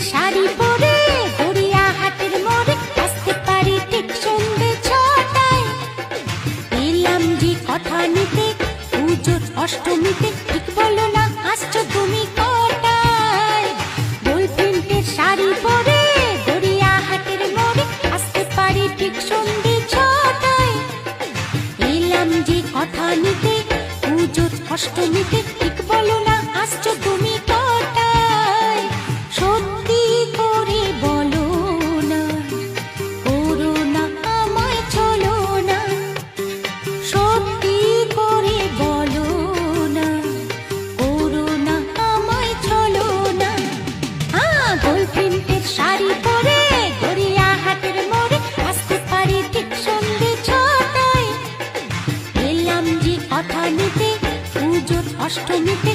শাড়ি পরে গড়িয়াহাটের মোড়ে আসতে পারি ঠিক সন্ধ্যে 6টায়। এলাম যে কথা নিতে পুজোর অষ্টমীতে, ঠিক বলো না আসছো তুমি কটায়? গোল প্রিন্টের শাড়ি পরে গড়িয়াহাটের মোড়ে আসতে পারি ঠিক সন্ধ্যে 6টায়। এলাম যে কথা নিতে পুজোর অষ্টমীতে, ঠিক বলো না আসছো তুমি কটায়? সত্যি করে বলো না, করো না আমায় চলো না। সত্যি করে বলো না, করো না আমায় চলো না। গোল প্রিন্টের শাড়ি পরে গড়িয়াহাটের মোড়ে আসতে পারি ঠিক সন্ধ্যে 6টায়। এলাম যে কথা নিতে পুজোর অষ্টমীতে,